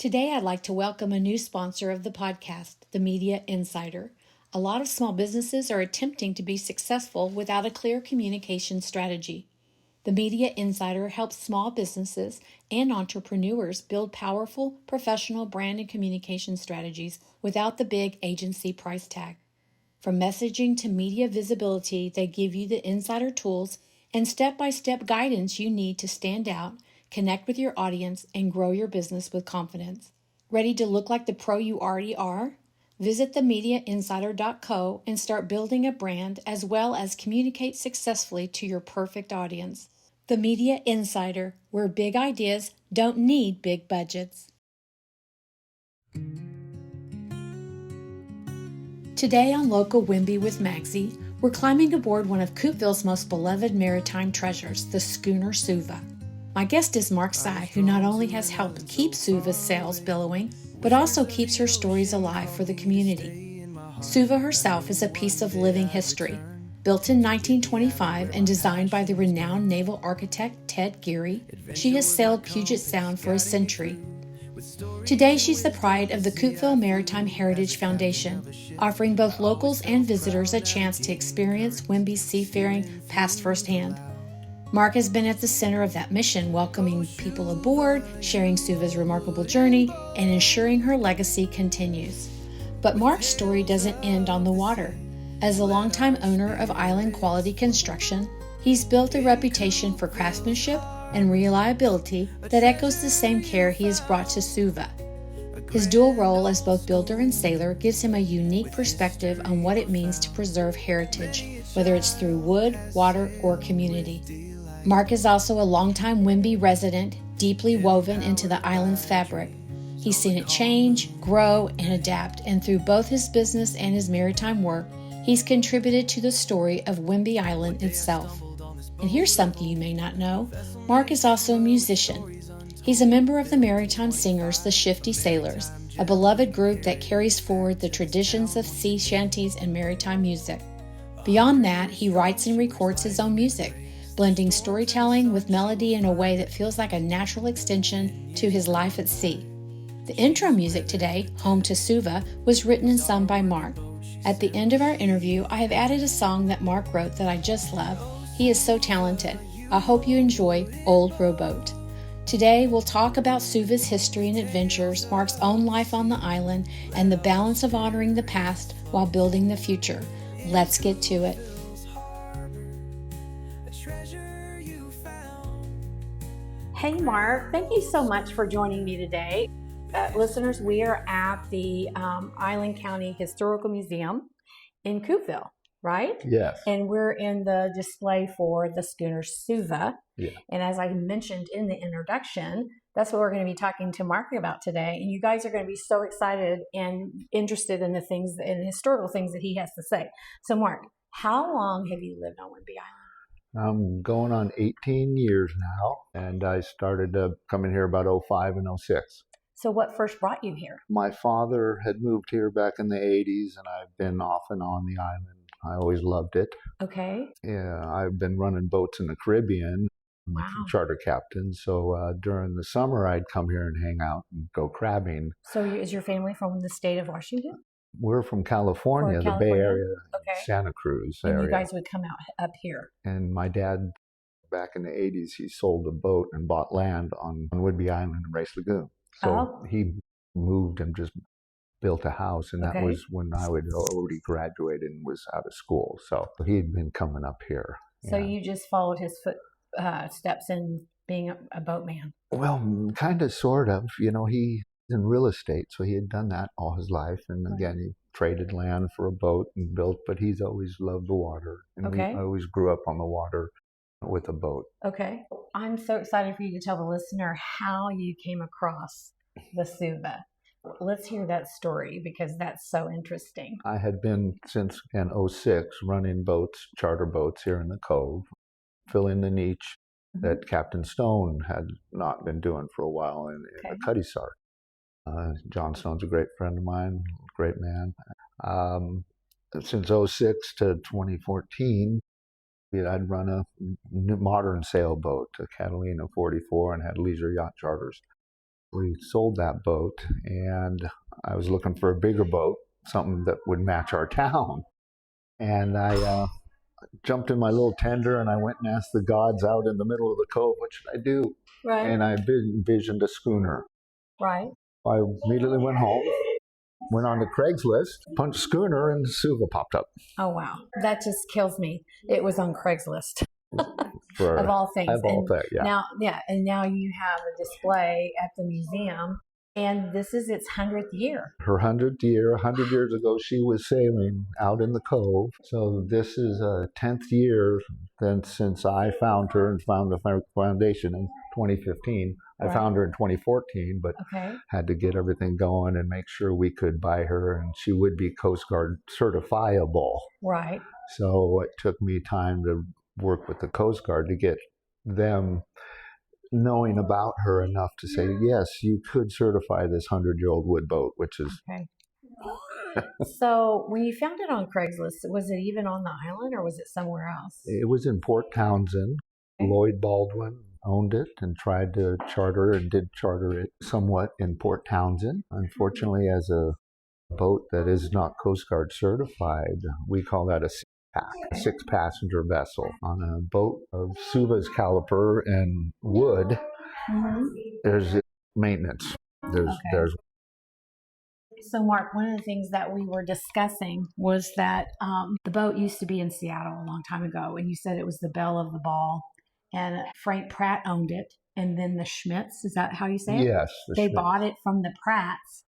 Today, I'd like to welcome a new sponsor of the podcast, the Media Insider. A lot of small businesses are attempting to be successful without a clear communication strategy. The Media Insider helps small businesses and entrepreneurs build powerful, professional brand and communication strategies without the big agency price tag. From messaging to media visibility, they give you the insider tools and step-by-step guidance you need to stand out, connect with your audience, and grow your business with confidence. Ready to look like the pro you already are? Visit themediainsider.co and start building a brand as well as communicate successfully to your perfect audience. The Media Insider, where big ideas don't need big budgets. Today on Local Whidbey with Magsy, we're climbing aboard one of Coupeville's most beloved maritime treasures, the Schooner Suva. My guest is Mark Saia, who not only has helped keep Suva's sails billowing, but also keeps her stories alive for the community. Suva herself is a piece of living history. Built in 1925 and designed by the renowned naval architect Ted Geary, she has sailed Puget Sound for a century. Today, she's the pride of the Coupeville Maritime Heritage Foundation, offering both locals and visitors a chance to experience Whidbey's seafaring past firsthand. Mark has been at the center of that mission, welcoming people aboard, sharing Suva's remarkable journey, and ensuring her legacy continues. But Mark's story doesn't end on the water. As a longtime owner of Island Quality Construction, he's built a reputation for craftsmanship and reliability that echoes the same care he has brought to Suva. His dual role as both builder and sailor gives him a unique perspective on what it means to preserve heritage, whether it's through wood, water, or community. Mark is also a longtime Whidbey resident, deeply woven into the island's fabric. He's seen it change, grow, and adapt, and through both his business and his maritime work, he's contributed to the story of Whidbey Island itself. And here's something you may not know. Mark is also a musician. He's a member of the Maritime Singers, the Shifty Sailors, a beloved group that carries forward the traditions of sea shanties and maritime music. Beyond that, he writes and records his own music, blending storytelling with melody in a way that feels like a natural extension to his life at sea. The intro music today, Home to Suva, was written and sung by Mark. At the end of our interview, I have added a song that Mark wrote that I just love. He is so talented. I hope you enjoy Old Rowboat. Today, we'll talk about Suva's history and adventures, Mark's own life on the island, and the balance of honoring the past while building the future. Let's get to it. Hey, Mark, thank you so much for joining me today. Listeners, we are at the Island County Historical Museum in Coupeville, right? Yes. And we're in the display for the Schooner Suva. Yeah. And as I mentioned in the introduction, that's what we're going to be talking to Mark about today. And you guys are going to be so excited and interested in the things and the historical things that he has to say. So, Mark, how long have you lived on Whidbey Island? I'm going on 18 years now, and I started coming here about 05 and 06. So what first brought you here? My father had moved here back in the 80s, and I've been off and on the island. I always loved it. Okay. Yeah, I've been running boats in the Caribbean. Wow. Charter captain. So during the summer, I'd come here and hang out and go crabbing. So is your family from the state of Washington? We're from California, the Bay Area, okay. Santa Cruz area. And you guys would come out up here. And my dad, back in the 80s, he sold a boat and bought land on Whidbey Island and Race Lagoon. So he moved and just built a house, and that was when I had already graduated and was out of school. So he had been coming up here. So you just followed his footsteps in being a boatman? Well, kind of, sort of. You know, he's in real estate, so he had done that all his life. And again, he traded land for a boat and built, but he's always loved the water. And I always grew up on the water with a boat. Okay. I'm so excited for you to tell the listener how you came across the Suva. Let's hear that story because that's so interesting. I had been since in 06 running boats, charter boats here in the Cove, filling the niche that Captain Stone had not been doing for a while in the Cuddy Sark. John Stone's a great friend of mine, great man. Since 06 to 2014, I'd run a modern sailboat, a Catalina 44, and had leisure yacht charters. We sold that boat, and I was looking for a bigger boat, something that would match our town. And I jumped in my little tender, and I went and asked the gods out in the middle of the cove, what should I do? Right. And I envisioned a schooner. Right. I immediately went home, went on to Craigslist, punched schooner, and Suva popped up. Oh, wow. That just kills me. It was on Craigslist. Of all things. Of all things, yeah. And now you have a display at the museum, and this is its 100th year. Her 100th year. 100 years ago, she was sailing out in the cove. So this is a 10th year since I found her and found the foundation in 2015. I found her in 2014, but had to get everything going and make sure we could buy her, and she would be Coast Guard certifiable. Right. So it took me time to work with the Coast Guard to get them knowing about her enough to say, yes, you could certify this 100-year-old wood boat, which is... Okay. So when you found it on Craigslist, was it even on the island or was it somewhere else? It was in Port Townsend. Okay. Lloyd Baldwin owned it and tried to charter and did charter it somewhat in Port Townsend. Unfortunately, as a boat that is not Coast Guard certified, we call that a six-passenger vessel. On a boat of Suva's caliper and wood, there's maintenance. There's. So, Mark, one of the things that we were discussing was that the boat used to be in Seattle a long time ago, and you said it was the belle of the ball, and Frank Pratt owned it, and then the Schmitz, is that how you say it? Yes. They bought it from the Pratts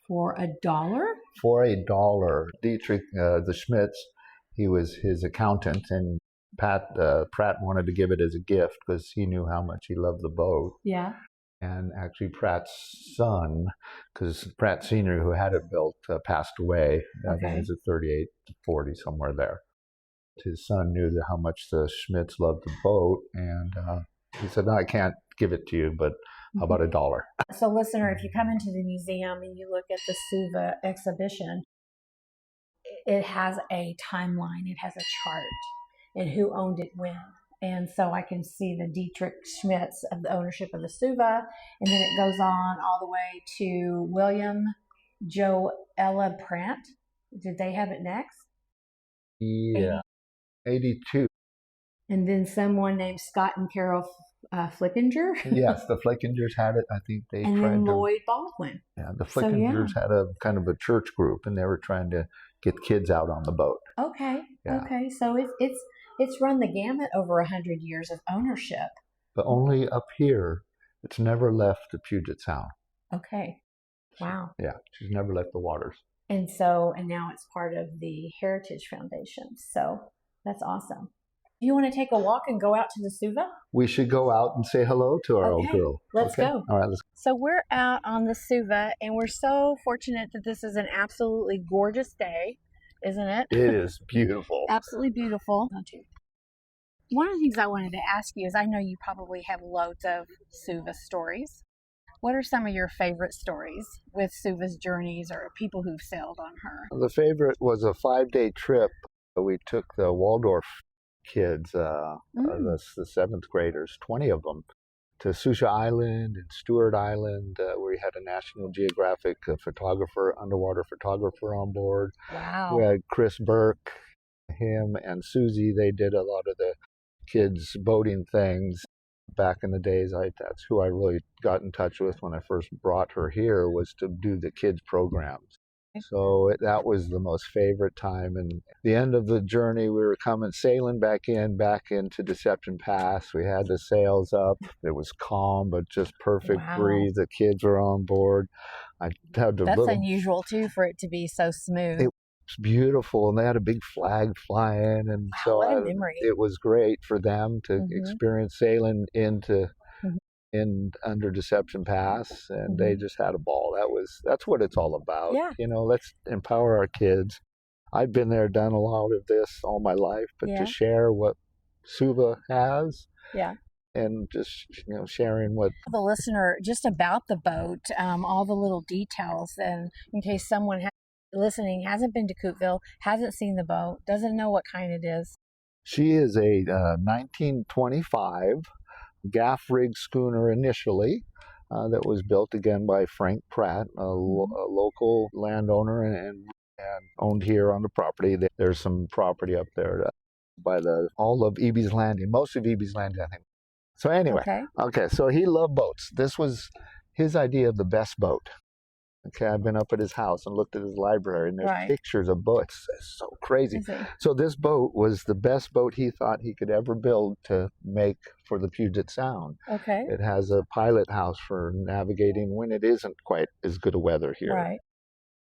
for $1? For $1. Dietrich, the Schmitz, he was his accountant, and Pratt wanted to give it as a gift because he knew how much he loved the boat. Yeah. And actually Pratt's son, because Pratt Sr., who had it built, passed away. I think he was at 38 to 40, somewhere there. His son knew how much the Schmitz loved the boat, and he said, no, I can't give it to you, but how about $1? So, listener, if you come into the museum and you look at the Suva exhibition, it has a timeline, it has a chart, and who owned it when. And so I can see the Dietrich Schmitz of the ownership of the Suva, and then it goes on all the way to William Joella Pratt. Did they have it next? Yeah, 82. And then someone named Scott and Carol Flickinger. Yes, the Flickingers had it. I think they and tried then to... Lloyd Baldwin. Yeah, the Flickingers had a kind of a church group, and they were trying to get kids out on the boat. Okay, yeah. Okay. So it's run the gamut over 100 years of ownership. But only up here. It's never left the Puget Sound. Okay. Wow. Yeah, she's never left the waters. And now it's part of the Heritage Foundation. So that's awesome. Do you want to take a walk and go out to the Suva? We should go out and say hello to our old girl. Let's go. All right, let's go. So we're out on the Suva, and we're so fortunate that this is an absolutely gorgeous day, isn't it? It is beautiful. Absolutely beautiful. One of the things I wanted to ask you is, I know you probably have loads of Suva stories. What are some of your favorite stories with Suva's journeys or people who've sailed on her? The favorite was a 5-day trip. We took the Waldorf kids, the 7th graders, 20 of them, to Susha Island and Stewart Island, where we had a National Geographic underwater photographer on board. Wow. We had Chris Burke, him and Susie. They did a lot of the kids' boating things. Back in the days, that's who I really got in touch with when I first brought her here, was to do the kids' programs. So that was the most favorite time. And the end of the journey, we were sailing back into Deception Pass. We had the sails up. It was calm, but just perfect breeze. The kids were on board. That's unusual, too, for it to be so smooth. It was beautiful, and they had a big flag flying. And what a memory. It was great for them to experience sailing under Deception Pass, and they just had a ball. That's what it's all about. Yeah. Let's empower our kids. I've been there, done a lot of this all my life, but to share what Suva has. Yeah. And just, sharing what the listener, just about the boat, all the little details, and in case someone listening hasn't been to Coupeville, hasn't seen the boat, doesn't know what kind it is. She is a 1925 gaff rig schooner initially. that was built again by Frank Pratt, a local landowner and owned here on the property. There's some property up there by all of E.B.'s Landing, most of E.B.'s Landing, I think. So anyway, okay, so he loved boats. This was his idea of the best boat. Okay, I've been up at his house and looked at his library, and there's pictures of boats. It's so crazy. So this boat was the best boat he thought he could ever build to make for the Puget Sound. Okay. It has a pilot house for navigating when it isn't quite as good a weather here. Right.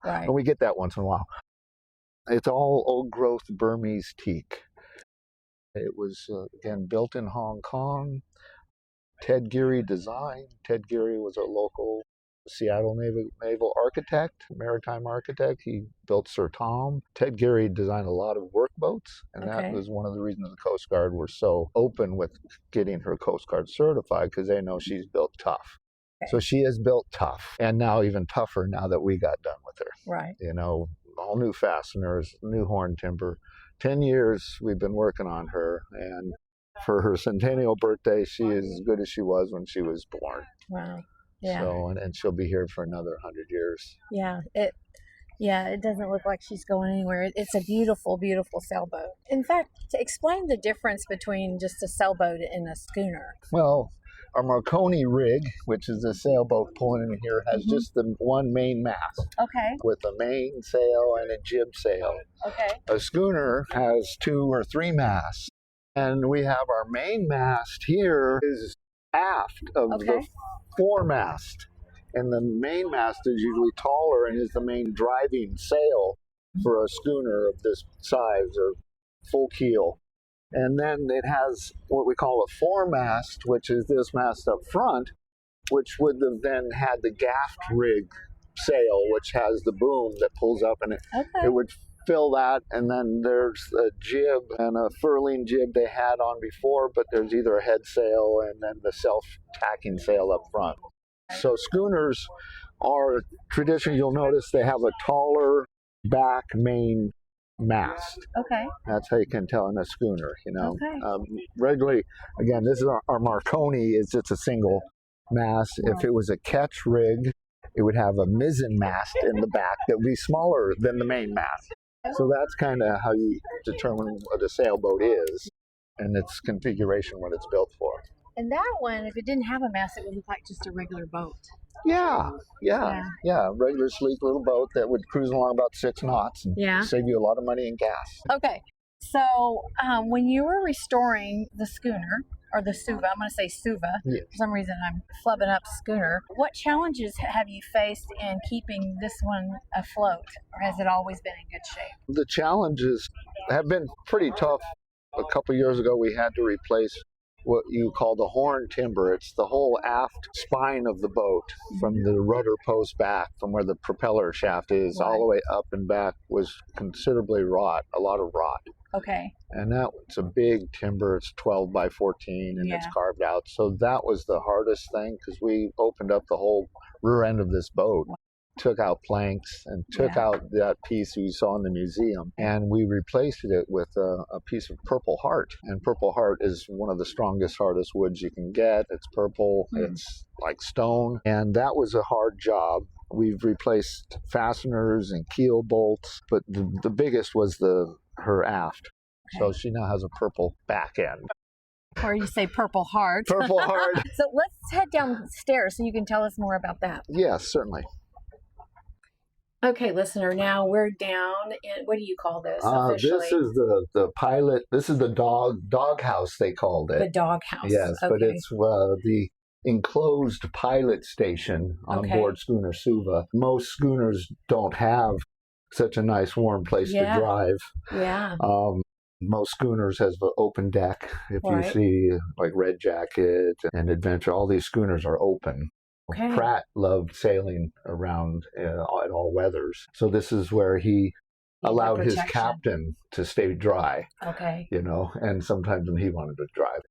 And we get that once in a while. It's all old-growth Burmese teak. It was, again, built in Hong Kong. Ted Geary design. Ted Geary was a local Seattle naval architect, maritime architect. He built Sir Tom. Ted Geary designed a lot of workboats, and that was one of the reasons the Coast Guard were so open with getting her Coast Guard certified, because they know she's built tough. So she is built tough, and now even tougher now that we got done with her. Right. You know, all new fasteners, new horn timber. 10 years we've been working on her, and for her centennial birthday, she is as good as she was when she was born. Wow. Yeah. So, and she'll be here for another 100 years. Yeah. It doesn't look like she's going anywhere. It's a beautiful, beautiful sailboat. In fact, to explain the difference between just a sailboat and a schooner. Well, our Marconi rig, which is a sailboat pulling in here, has just the one main mast. Okay. With a main sail and a jib sail. Okay. A schooner has 2 or 3 masts. And we have our main mast here is aft of the foremast. And the main mast is usually taller and is the main driving sail for a schooner of this size or full keel. And then it has what we call a foremast, which is this mast up front, which would have then had the gaff rig sail, which has the boom that pulls up, and it would fill that. And then there's a jib and a furling jib they had on before, but there's either a head sail and then the self-tacking sail up front. So schooners are traditionally, you'll notice they have a taller back main mast. Okay. That's how you can tell in a schooner, you know. Okay. Regularly, again, this is our Marconi, it's a single mast. Right. If it was a ketch rig, it would have a mizzen mast in the back that would be smaller than the main mast. So that's kind of how you determine what a sailboat is and its configuration, what it's built for. And that one, if it didn't have a mast, it would look like just a regular boat. Yeah. Regular sleek little boat that would cruise along about 6 knots and save you a lot of money in gas. Okay. So when you were restoring the schooner, or the Suva, I'm going to say Suva. Yes. For some reason I'm flubbing up schooner. What challenges have you faced in keeping this one afloat, or has it always been in good shape? The challenges have been pretty tough. A couple years ago we had to replace what you call the horn timber. It's the whole aft spine of the boat, from the rudder post back, from where the propeller shaft is, all the way up and back, was considerably rot, a lot of rot. Okay. And that was a big timber. It's 12 by 14 and it's carved out. So that was the hardest thing, because we opened up the whole rear end of this boat, took out planks and took out that piece we saw in the museum, and we replaced it with a piece of purple heart. And purple heart is one of the strongest, hardest woods you can get. It's purple, it's like stone, and that was a hard job. We've replaced fasteners and keel bolts, but the biggest was her aft. So she now has a purple back end. Or you say Purple Heart. Purple Heart. So let's head downstairs so you can tell us more about that. Yes, certainly. Okay, listener, now we're down in, what do you call this officially? This is the pilot, this is the dog house, they called it. The dog house. Yes, okay. But it's the enclosed pilot station on board Schooner Suva. Most schooners don't have such a nice warm place to drive. Yeah. Most schooners has the open deck. If you see like Red Jacket and Adventure, all these schooners are open. Okay. Pratt loved sailing around at all weathers. So this is where he allowed his captain to stay dry. Okay. You know, and sometimes when he wanted to drive.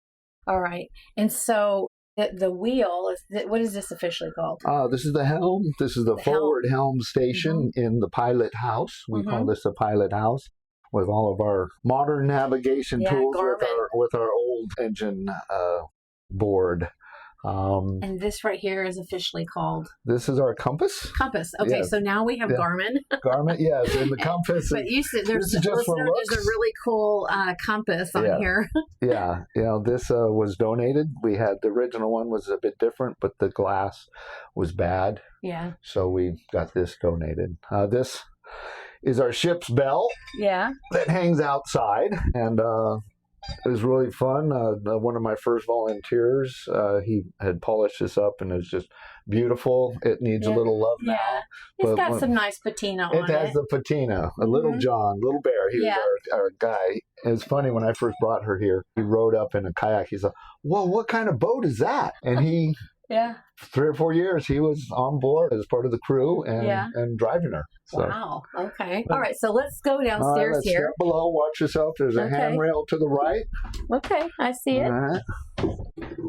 All right. And so the wheel, what is this officially called? This is the helm. This is the forward helm station in the pilot house. We call this the pilot house, with all of our modern navigation tools with our old engine board. And this right here is officially called? This is our compass. Compass. Okay, Yes. So now we have Garmin. Garmin, yes, and the compass. But you said there's a really cool compass on here. Yeah, this was donated. We had the original one was a bit different, but the glass was bad. Yeah. So we got this donated. This is our ship's bell. Yeah. That hangs outside, and it was really fun. One of my first volunteers, he had polished this up, and it was just beautiful. It needs a little love now. It's got some nice patina on it. It has the patina. A little John, little bear. He was our guy. It was funny when I first brought her here. He rode up in a kayak. He said, "Whoa, what kind of boat is that?" And he, 3 or 4 years, he was on board as part of the crew and driving her. So. Wow. Okay. All right. So let's go downstairs let's here. Step below. Watch yourself. There's a handrail to the right. Okay. I see it. All right.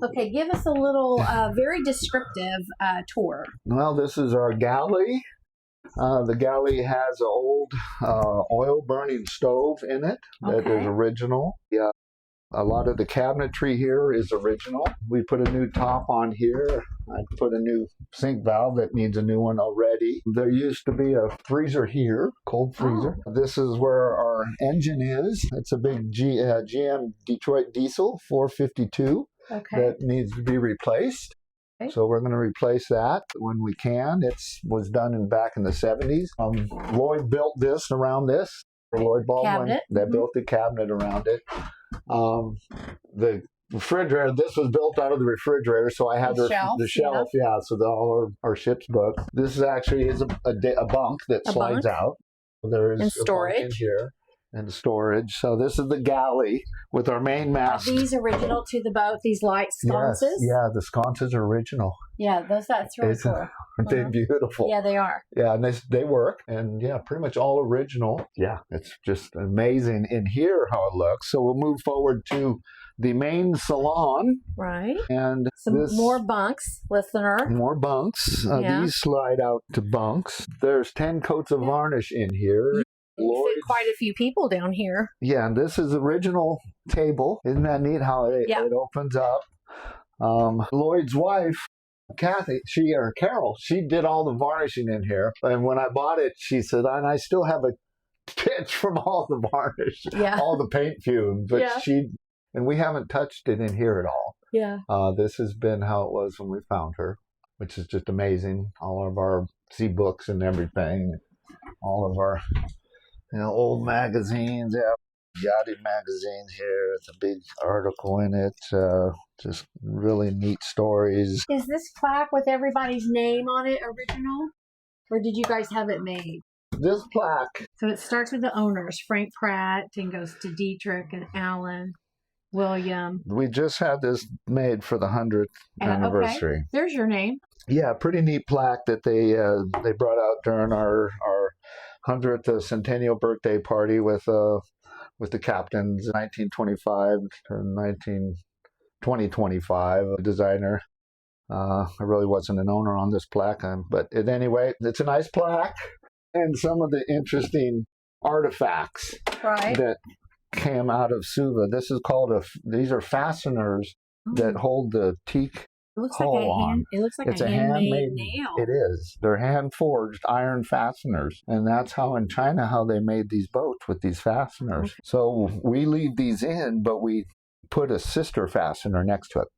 Okay. Give us a little, very descriptive tour. Well, this is our galley. The galley has an old oil-burning stove in it that is original. Yeah. A lot of the cabinetry here is original. We put a new top on here. I put a new sink valve that needs a new one already. There used to be a freezer here, cold freezer. This is where our engine is. It's a big GM Detroit diesel 452 that needs to be replaced. Okay. So we're going to replace that when we can. It was done back in the 70s. Lloyd built this around this. Lloyd Baldwin. They built the cabinet around it. The refrigerator, this was built out of the refrigerator, so I had the shelf, so all our ship's book. This is actually a bunk that slides out. There is storage in here and storage. So this is the galley with our main mast. Are these original to the boat? These light sconces? Yes, yeah, the sconces are original. Yeah, that's really cool. Aren't they beautiful? Yeah, they are. Yeah, and they work, and pretty much all original. Yeah, it's just amazing in here how it looks. So we'll move forward to the main salon. Right. And more bunks, listener. More bunks. These slide out to bunks. There's 10 coats of varnish in here. You fit quite a few people down here. Yeah, and this is original table. Isn't that neat how it opens up? Lloyd's wife, Kathy, Carol, she did all the varnishing in here. And when I bought it, she said, and I still have a pitch from all the varnish, all the paint fumes. But and we haven't touched it in here at all. Yeah. This has been how it was when we found her, which is just amazing. All of our sea books and everything, all of our old magazines. Yachting magazine here. It's a big article in it. Just really neat stories. Is this plaque with everybody's name on it original? Or did you guys have it made? This plaque. So it starts with the owners, Frank Pratt, and goes to Dietrich and Alan, William. We just had this made for the 100th anniversary. Okay. There's your name. Yeah, pretty neat plaque that they brought out during our 100th centennial birthday party with the captains, 1925 to 2025 designer. I really wasn't an owner on this plaque, but anyway, it's a nice plaque and some of the interesting artifacts that came out of Suva. This is called these are fasteners that hold the teak. It looks like a handmade nail. It is. They're hand-forged iron fasteners. And that's how in China, how they made these boats with these fasteners. Okay. So we leave these in, but we put a sister fastener next to it.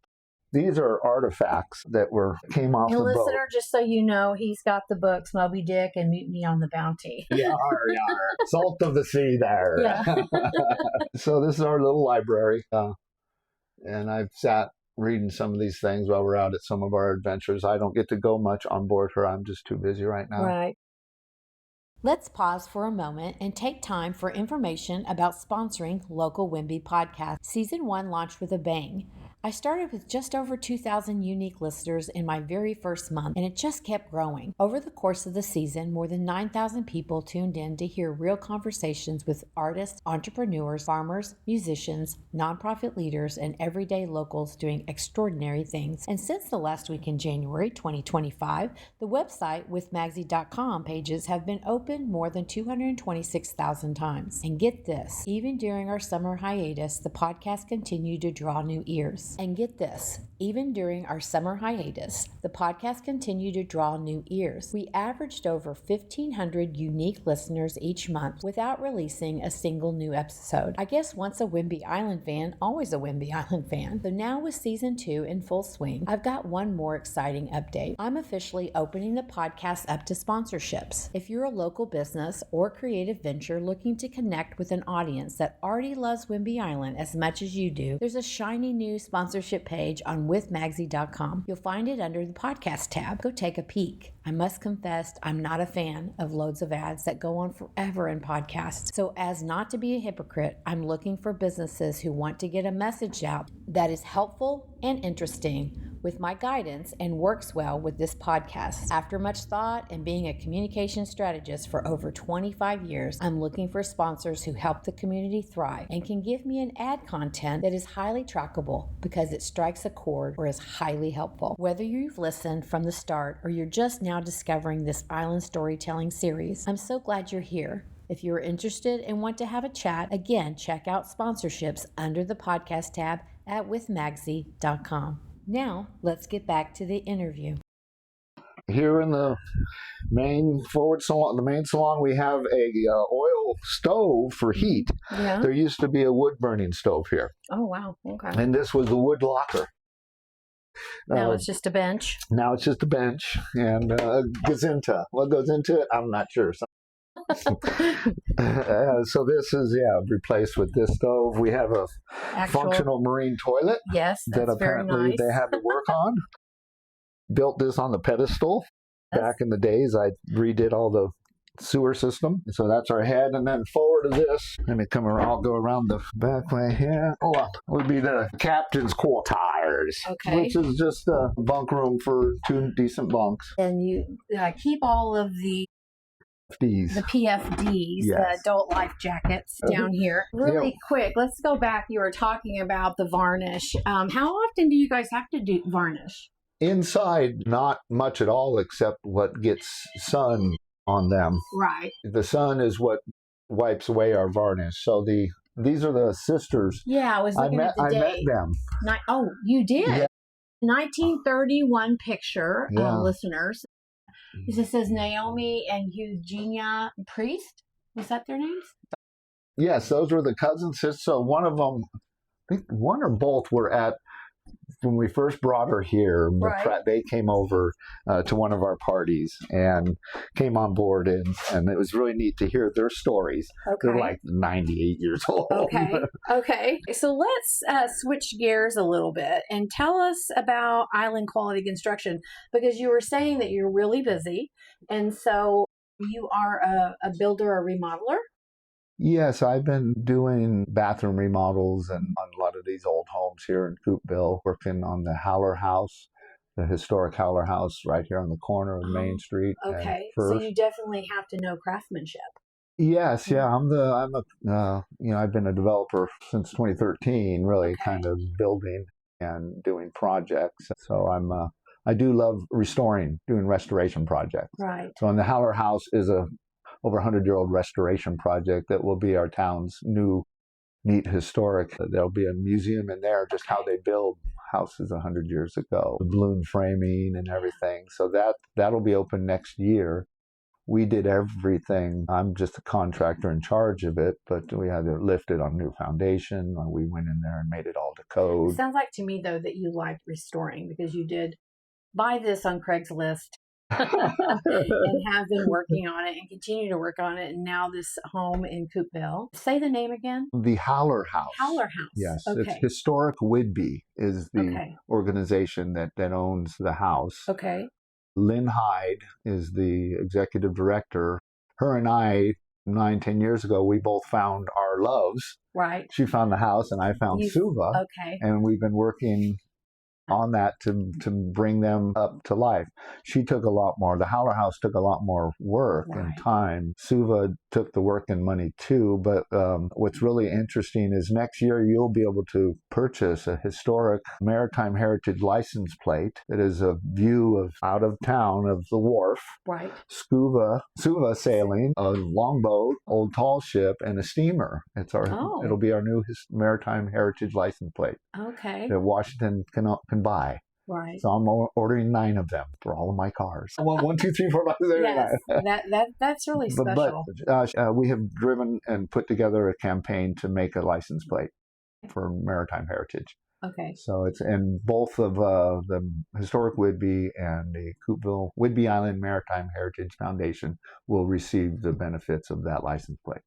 These are artifacts that came off the boat. And listener, just so you know, he's got the books Moby Dick and Mutiny on the Bounty. Yar. Salt of the sea there. Yeah. So this is our little library. And I've sat reading some of these things while we're out at some of our adventures. I don't get to go much on board her. I'm just too busy right now. Right. Let's pause for a moment and take time for information about sponsoring Local Whidbey Podcast. Season 1 launched with a bang. I started with just over 2,000 unique listeners in my very first month, and it just kept growing. Over the course of the season, more than 9,000 people tuned in to hear real conversations with artists, entrepreneurs, farmers, musicians, nonprofit leaders, and everyday locals doing extraordinary things. And since the last week in January 2025, the website with Magsy.com pages have been opened more than 226,000 times. And get this, even during our summer hiatus, the podcast continued to draw new ears. stories. And get this, even during our summer hiatus, the podcast continued to draw new ears. We averaged over 1,500 unique listeners each month without releasing a single new episode. I guess once a Whidbey Island fan, always a Whidbey Island fan. So now with season 2 in full swing, I've got one more exciting update. I'm officially opening the podcast up to sponsorships. If you're a local business or creative venture looking to connect with an audience that already loves Whidbey Island as much as you do, there's a shiny new sponsorship page on withmagsy.com. You'll find it under the podcast tab. Go take a peek. I must confess, I'm not a fan of loads of ads that go on forever in podcasts. So as not to be a hypocrite, I'm looking for businesses who want to get a message out that is helpful and interesting with my guidance and works well with this podcast. After much thought and being a communication strategist for over 25 years, I'm looking for sponsors who help the community thrive and can give me an ad content that is highly trackable because it strikes a chord or is highly helpful. Whether you've listened from the start or you're just now discovering this island storytelling series, I'm so glad you're here. If you're interested and want to have a chat, again, check out sponsorships under the podcast tab at withmagsy.com. Now, let's get back to the interview. Here in the main forward salon, the main salon, we have a oil stove for heat. Yeah. There used to be a wood burning stove here. Oh, wow. Okay. And this was a wood locker. Now it's just a bench. Now it's just a bench and gazinta. What goes into it, I'm not sure. So this is replaced with this stove. We have a functional marine toilet. Yes, that's that apparently very nice. They had to work on. Built this on the pedestal. Back in the days, I redid all the sewer system. So that's our head, and then forward of this, let me come around. I'll go around the back way here. Would be the captain's quarters, which is just a bunk room for 2 decent bunks. And you keep all of the PFDs, yes. the adult life jackets down here. Really quick, let's go back. You were talking about the varnish. How often do you guys have to do varnish? Inside, not much at all, except what gets sun on them. Right. The sun is what wipes away our varnish. So these are the sisters. Yeah, I was looking at the date. I met them. Oh, you did? Yeah. 1931 picture, listeners. This says Naomi and Eugenia Priest. Was that their names? Yes, those were the cousins. So one of them, I think one or both were at, when we first brought her here, right. They came over to one of our parties and came on board, and it was really neat to hear their stories. Okay. They're like 98 years old. Okay. So let's switch gears a little bit and tell us about Island Quality Construction, because you were saying that you're really busy, and so you are a builder, a remodeler? Yes, I've been doing bathroom remodels and on a lot of these old homes here in Coupeville, working on the Howler House, the historic Howler House right here on the corner of Main Street. Okay, so you definitely have to know craftsmanship. Yes, yeah, I've been a developer since 2013, really kind of building and doing projects. So I do love doing restoration projects. Right. So the Howler House is a over 100-year-old restoration project that will be our town's new neat historic. There'll be a museum in there, just how they build houses 100 years ago, the balloon framing and everything. So that'll be open next year. We did everything. I'm just a contractor in charge of it, but we had to lift it on a new foundation. We went in there and made it all to code. It sounds like to me, though, that you liked restoring, because you did buy this on Craigslist. And have been working on it and continue to work on it, and now this home in Coupeville. Say the name again. The Howler House. Howler House. Yes, it's Historic Whidbey is the organization that owns the house. Okay. Lynn Hyde is the executive director. Her and I, 9-10 years ago, we both found our loves. Right. She found the house and I found Suva. Okay. And we've been working on that to bring them up to life. She took a lot more. The Howler House took a lot more work and time. Suva took the work and money too. But what's really interesting is next year you'll be able to purchase a historic maritime heritage license plate. It is a view of out of town of the wharf. Right. Suva sailing, a longboat, old tall ship, and a steamer. It'll be our new maritime heritage license plate. Okay. That Washington can buy. Right. So I'm ordering 9 of them for all of my cars. I want 1, 2, 3, 4, 5, 6, 7, 9. That's really special. But we have driven and put together a campaign to make a license plate for maritime heritage. Okay. So it's in both of the Historic Whidbey and the Coupeville Whidbey Island Maritime Heritage Foundation will receive the benefits of that license plate.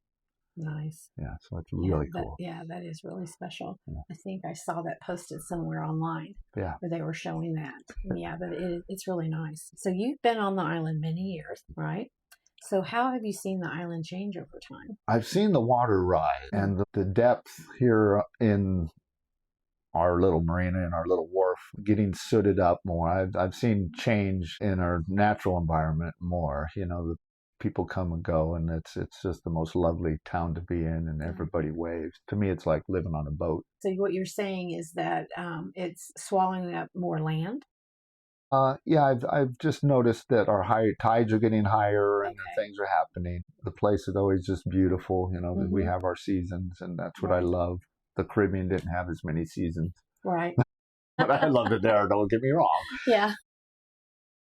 Nice. Yeah, so it's really cool. That is really special. Yeah. I think I saw that posted somewhere online. Yeah. Where they were showing that. Yeah, but it's really nice. So you've been on the island many years, right? So how have you seen the island change over time? I've seen the water rise and the depth here in our little marina and our little wharf getting sooted up more. I've seen change in our natural environment more. The people come and go, and it's just the most lovely town to be in, and everybody waves. To me, it's like living on a boat. So what you're saying is that it's swallowing up more land? Yeah, I've just noticed that our high tides are getting higher, and things are happening. The place is always just beautiful. We have our seasons, and that's what I love. The Caribbean didn't have as many seasons. Right. But I loved it there, don't get me wrong. Yeah.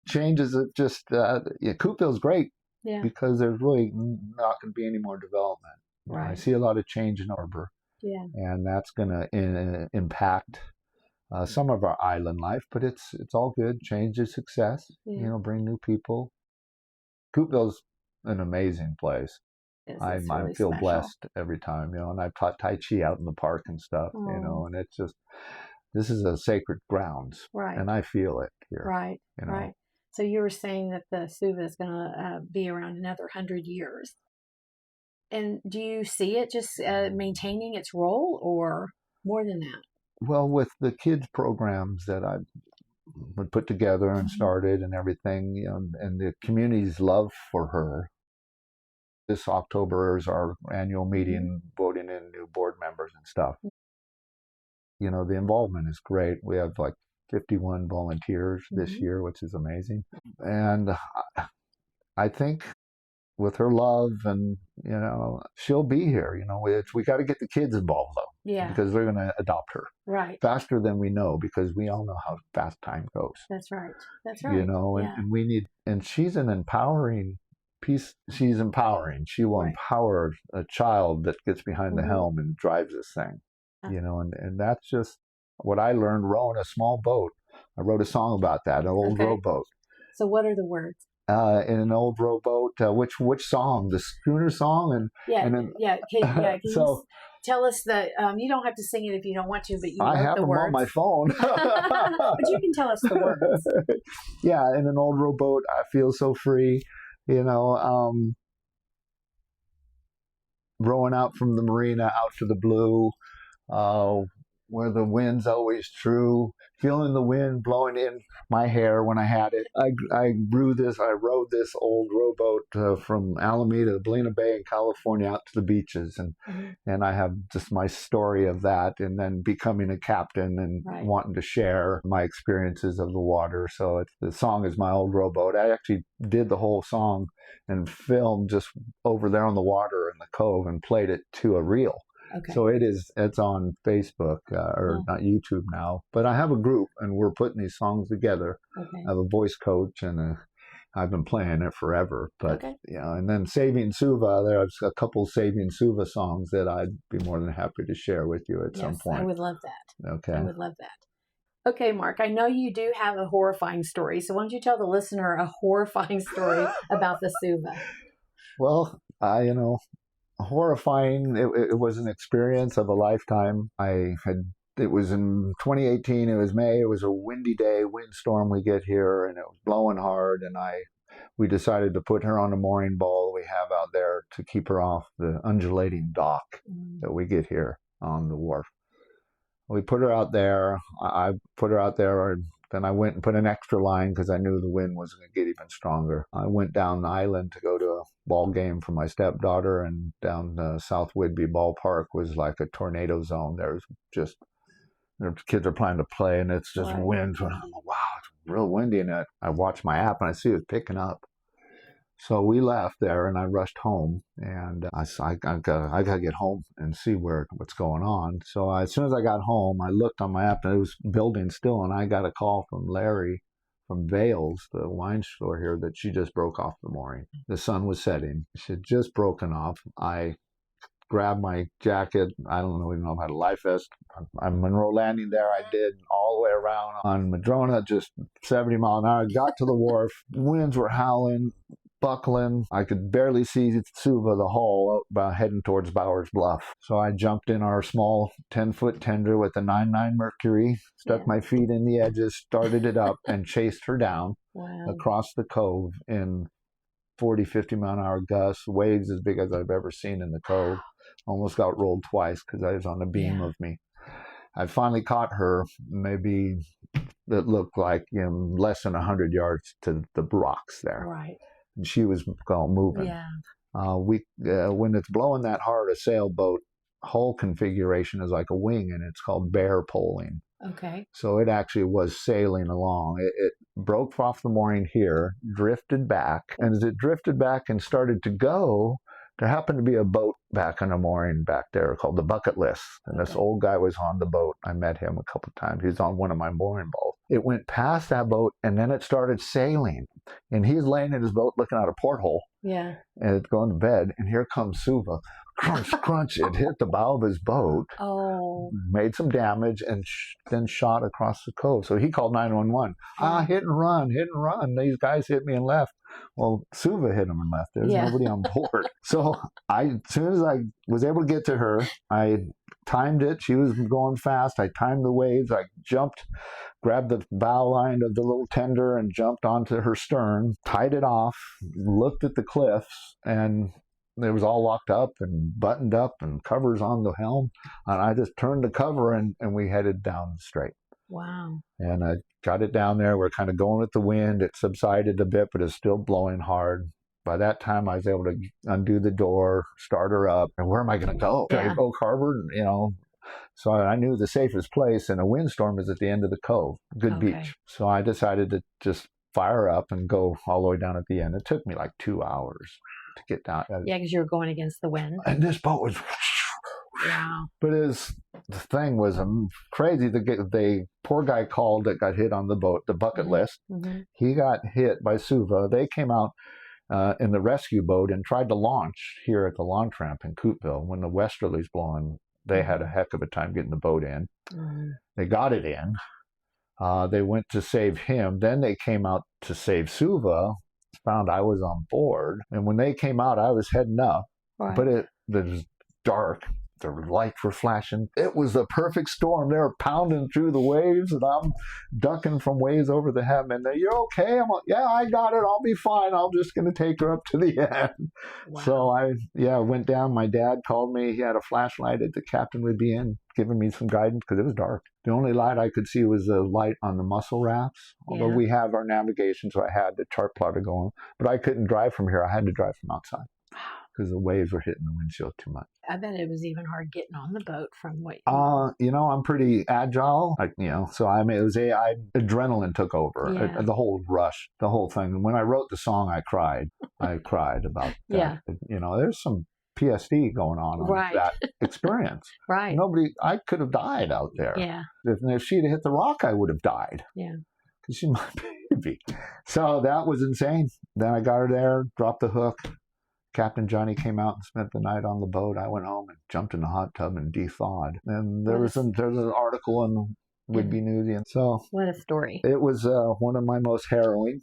Changes it just, Coupeville's great. Yeah. Because there's really not going to be any more development. Right. I see a lot of change in Arbor. Yeah. And that's going to impact some of our island life, but it's all good. Change is success. Yeah. Bring new people. Coupeville's an amazing place. I feel blessed every time, and I've taught Tai Chi out in the park and stuff, and it's just, this is a sacred grounds. Right. And I feel it here. Right. Right. So you were saying that the Suva is going to be around another 100 years. And do you see it just maintaining its role or more than that? Well, with the kids programs that I've put together and started and everything, and the community's love for her. This October is our annual meeting, voting in new board members and stuff. The involvement is great. We have like 51 volunteers this year, which is amazing. And I think with her love and, she'll be here. We got to get the kids involved, though. Yeah. Because they're going to adopt her. Right. Faster than we know, because we all know how fast time goes. That's right. That's right. And we need, and she's an empowering piece. She's empowering. She will empower a child that gets behind the helm and drives this thing. And that's just what I learned rowing a small boat. I wrote a song about that, an old rowboat. So what are the words? In an old rowboat, which song? The Schooner song? Can you tell us that, you don't have to sing it if you don't want to, but you I wrote have the them words. on my phone. But you can tell us the words. Yeah, in an old rowboat, I feel so free, rowing out from the marina out to the blue, where the wind's always true, feeling the wind blowing in my hair when I had it. I rowed this old rowboat from Alameda to Galena Bay in California out to the beaches. And I have just my story of that, and then becoming a captain and wanting to share my experiences of the water. So the song is my old rowboat. I actually did the whole song and filmed just over there on the water in the cove and played it to a reel. Okay. So it's on Facebook or not YouTube now, but I have a group and we're putting these songs together. Okay. I have a voice coach and I've been playing it forever, but and then Saving Suva, there's a couple Saving Suva songs that I'd be more than happy to share with you at some point. I would love that. Okay. I would love that. Okay, Mark, I know you do have a horrifying story, so why don't you tell the listener a horrifying story about the Suva? Well, horrifying. It was an experience of a lifetime. It was in 2018. It was May. It was a windy day, windstorm we get here, and it was blowing hard. And we decided to put her on a mooring ball we have out there to keep her off the undulating dock that we get here on the wharf. We put her out there. I put her out there. Then I went and put an extra line because I knew the wind was going to get even stronger. I went down the island to go to a ball game for my stepdaughter, and down the South Whidbey ballpark was like a tornado zone. There's just, the kids are planning to play, and it's just winds. And I'm like, wow, it's real windy. And I watched my app, and I see it picking up. So we left there, and I rushed home, and I got to get home and see what's going on. So as soon as I got home, I looked on my app, and it was building still, and I got a call from Larry from Vales, the wine store here, that she just broke off the mooring. The sun was setting. She had just broken off. I grabbed my jacket. I don't even know if I had a life vest. On Monroe Landing there, I did all the way around on Madrona, just 70 mile an hour. Got to the wharf. Winds were howling, buckling. I could barely see Suva, the hull, heading towards Bowers Bluff. So I jumped in our small 10-foot tender with a 9.9 Mercury, stuck my feet in the edges, started it up, and chased her down across the cove in 40, 50 mile an hour gusts, waves as big as I've ever seen in the cove. Almost got rolled twice because I was on the beam of me. I finally caught her, maybe it looked like less than 100 yards to the rocks there. Right. And she was moving. Yeah. When it's blowing that hard, a sailboat hull configuration is like a wing, and it's called bear poling. Okay. So it actually was sailing along. It broke off the mooring here, drifted back, and as it drifted back and started to go, there happened to be a boat back on a mooring back there called the Bucket List. And this old guy was on the boat. I met him a couple of times. He was on one of my mooring boats. It went past that boat, and then it started sailing. And he's laying in his boat looking out a porthole. Yeah. And it's going to bed. And here comes Suva. Crunch, crunch. It hit the bow of his boat. Oh. Made some damage, and then shot across the cove. So he called 911. Hit and run, hit and run. These guys hit me and left. Well, Suva hit him and left. There's nobody on board. So as soon as I was able to get to her, I timed it. She was going fast. I timed the waves. I jumped, grabbed the bow line of the little tender and jumped onto her stern, tied it off, looked at the cliffs, and it was all locked up and buttoned up and covers on the helm. And I just turned the cover, and we headed down the strait. Wow. And I got it down there. We're kind of going with the wind. It subsided a bit, but it's still blowing hard. By that time, I was able to undo the door, start her up. And where am I going to go? Can I go Harbor? So I knew the safest place in a windstorm is at the end of the cove, good beach. So I decided to just fire up and go all the way down at the end. It took me like 2 hours to get down. Yeah, because you were going against the wind. And this boat was... Wow. But the thing was crazy. The poor guy called that got hit on the boat, the Bucket List. Mm-hmm. He got hit by Suva. They came out in the rescue boat and tried to launch here at the launch ramp in Coupeville. When the westerlies blowing, they had a heck of a time getting the boat in. Mm-hmm. They got it in. They went to save him. Then they came out to save Suva, found I was on board. And when they came out, I was heading up. Right. But it was dark. The lights were flashing. It was the perfect storm. They were pounding through the waves, and I'm ducking from waves over the head. And you're okay? I'm like, yeah, I got it. I'll be fine. I'm just going to take her up to the end. Wow. So I went down. My dad called me. He had a flashlight that the captain would be in, giving me some guidance because it was dark. The only light I could see was the light on the mussel rafts. Although we have our navigation, so I had the chart plotter going. But I couldn't drive from here. I had to drive from outside because the waves were hitting the windshield too much. I bet it was even hard getting on the boat from what I'm pretty agile, so adrenaline took over. Yeah. The whole rush, the whole thing. When I wrote the song, I cried. I cried about that. Yeah. There's some PTSD going on that experience. Right. I could have died out there. Yeah. If she'd have hit the rock, I would have died. Yeah. Because she's my baby. So that was insane. Then I got her there, dropped the hook. Captain Johnny came out and spent the night on the boat. I went home and jumped in the hot tub and de-thawed. And there's an article in Whidbey News. And so what a story. It was one of my most harrowing.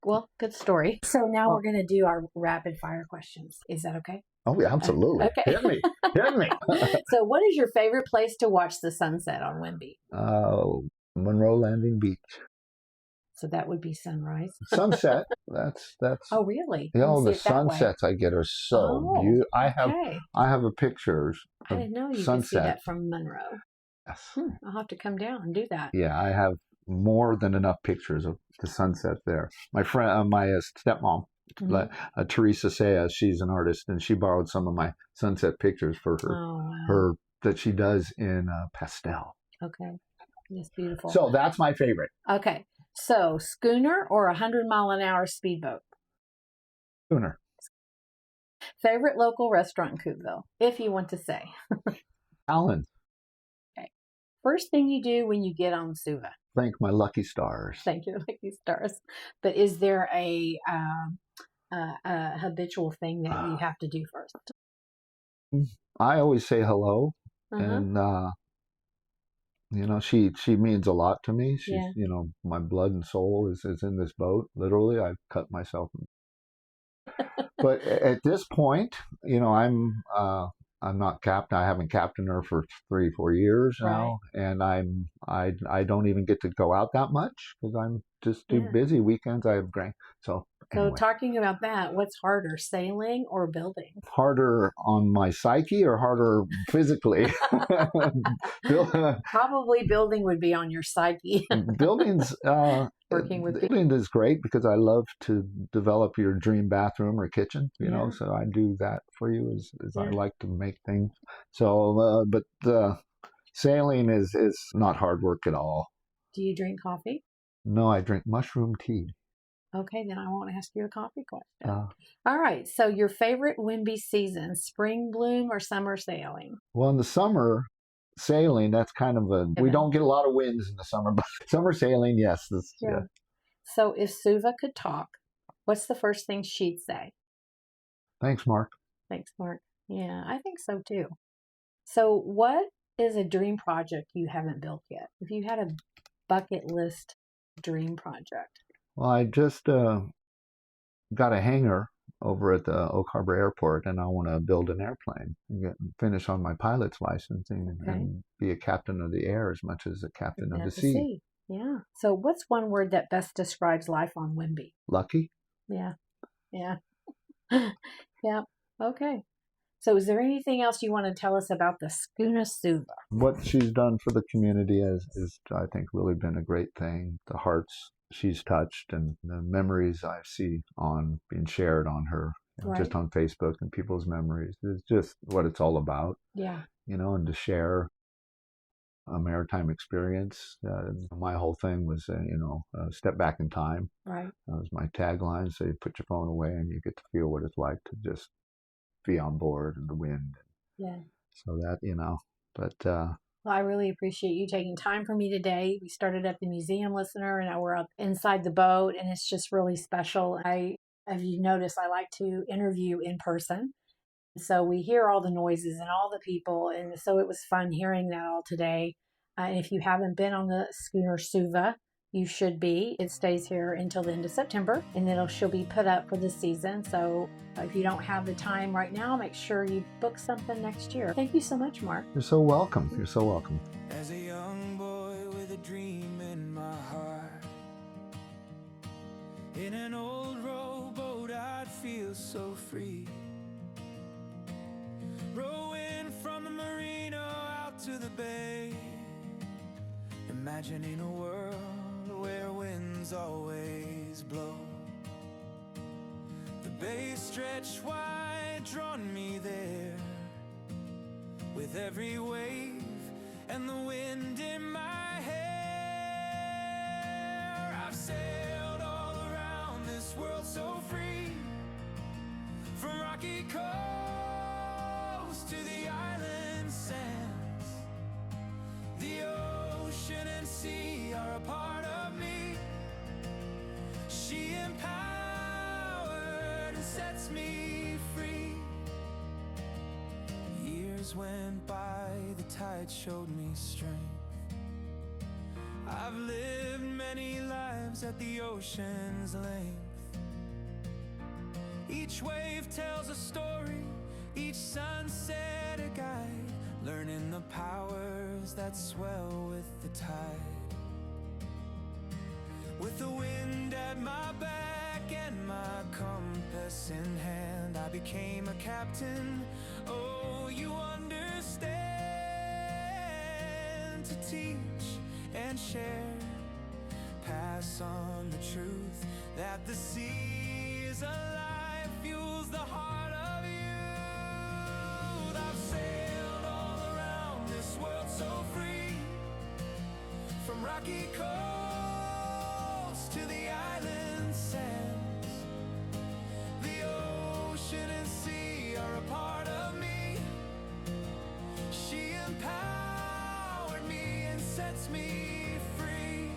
Well, good story. So now we're going to do our rapid fire questions. Is that okay? Oh, yeah, absolutely. Okay. Hit me. So what is your favorite place to watch the sunset on Whidbey? Monroe Landing Beach. So that would be sunrise. Sunset. That's. Oh, really? The sunsets I get are so beautiful. I have a pictures. I didn't know you sunset. could see that from Monroe. Yes. I'll have to come down and do that. Yeah, I have more than enough pictures of the sunset there. My friend, my stepmom, Teresa Saia, she's an artist, and she borrowed some of my sunset pictures for her that she does in pastel. Okay, that's beautiful. So that's my favorite. Okay, so schooner or 100-mile-an-hour speedboat? Schooner. Favorite local restaurant in Coupeville, if you want to say. Alan. Okay. First thing you do when you get on Suva? Thank my lucky stars. Thank your lucky stars. But is there a habitual thing that you have to do first? I always say hello, and she means a lot to me. She's my blood and soul is in this boat. Literally, I've cut myself. But at this point, I'm not captain. I haven't captained her for 3-4 years now, and I don't even get to go out that much because I'm just too busy. Weekends I have grain. So talking about that, what's harder, sailing or building? Harder on my psyche or harder physically? Probably building would be on your psyche. Buildings. Working with building is great because I love to develop your dream bathroom or kitchen. So I do that for you. As I like to make things. So, but sailing is not hard work at all. Do you drink coffee? No, I drink mushroom tea. Okay, then I won't ask you a coffee question. All right, so your favorite Whidbey season, spring bloom or summer sailing? Well, in the summer, sailing, that's kind of we don't get a lot of winds in the summer, but summer sailing, yes. Yeah. So if Suva could talk, what's the first thing she'd say? Thanks, Mark. Thanks, Mark. Yeah, I think so too. So what is a dream project you haven't built yet? If you had a bucket list dream project. Well, I just got a hangar over at the Oak Harbor Airport, and I want to build an airplane and finish on my pilot's licensing and be a captain of the air as much as a captain of the sea. Yeah. So what's one word that best describes life on Whidbey? Lucky. Yeah. Yeah. Yeah. Okay. So is there anything else you want to tell us about the Schooner Suva? What she's done for the community is I think, really been a great thing. The hearts she's touched and the memories I see on being shared on her, just on Facebook and people's memories is just what it's all about. Yeah. And to share a maritime experience. My whole thing was, step back in time. Right. That was my tagline. So you put your phone away and you get to feel what it's like to just be on board and the wind. Yeah. So that, but... Well, I really appreciate you taking time for me today. We started at the museum listener and now we're up inside the boat and it's just really special. As you notice, I like to interview in person. So we hear all the noises and all the people. And so it was fun hearing that all today. And if you haven't been on the Schooner Suva, you should be. It stays here until the end of September and then she'll be put up for the season. So if you don't have the time right now, make sure you book something next year. Thank you so much, Mark. You're so welcome. You're so welcome. As a young boy with a dream in my heart, in an old rowboat I'd feel so free, rowing from the marina out to the bay, imagining a world where winds always blow. The bay stretched wide, drawn me there, with every wave and the wind in my hair. I've sailed all around this world so free, from rocky coast to the island sands. The ocean and sea are a part of me. She empowered and sets me free. Years went by, the tide showed me strength. I've lived many lives at the ocean's length. Each wave tells a story, each sunset a guide, learning the powers that swell with the tide. With the wind at my back and my compass in hand, I became a captain. Oh, you understand. learn to teach and share. Pass on the truth that the sea is alive, fuels the heart of youth. I've sailed all around this world so free, from rocky coasts to the island sands. The ocean and sea are a part of me. She empowered me and sets me free.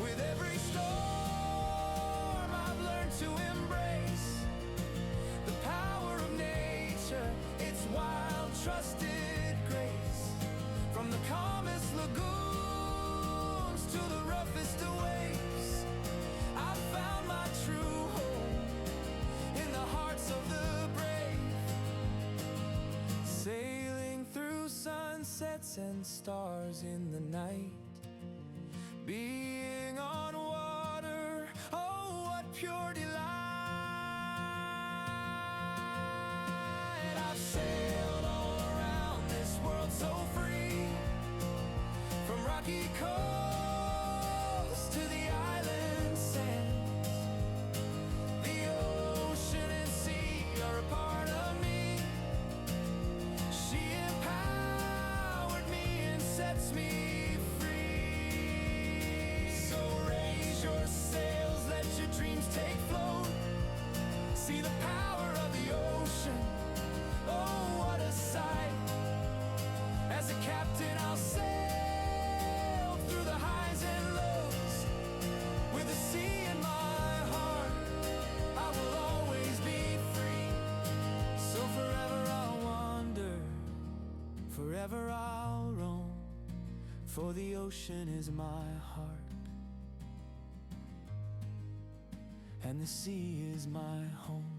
With every storm I've learned to embrace the power of nature, its wild, trusted grace. From the calmest lagoons to the roughest of waves, I've found my true home in the hearts of the brave. Sailing through sunsets and stars in the night, being on water, oh, what pure delight. I've sailed all around this world so free, from rocky coasts to the island sands. The ocean and sea are a part of me. She empowered me and sets me free. So raise your sails, let your dreams take float. See the power of the ocean, oh, what a sight. As a captain I'll sail through the highs and lows. With the sea in my heart, I will always be free. So forever I'll wander, forever I'll roam, for the ocean is my heart, and the sea is my home.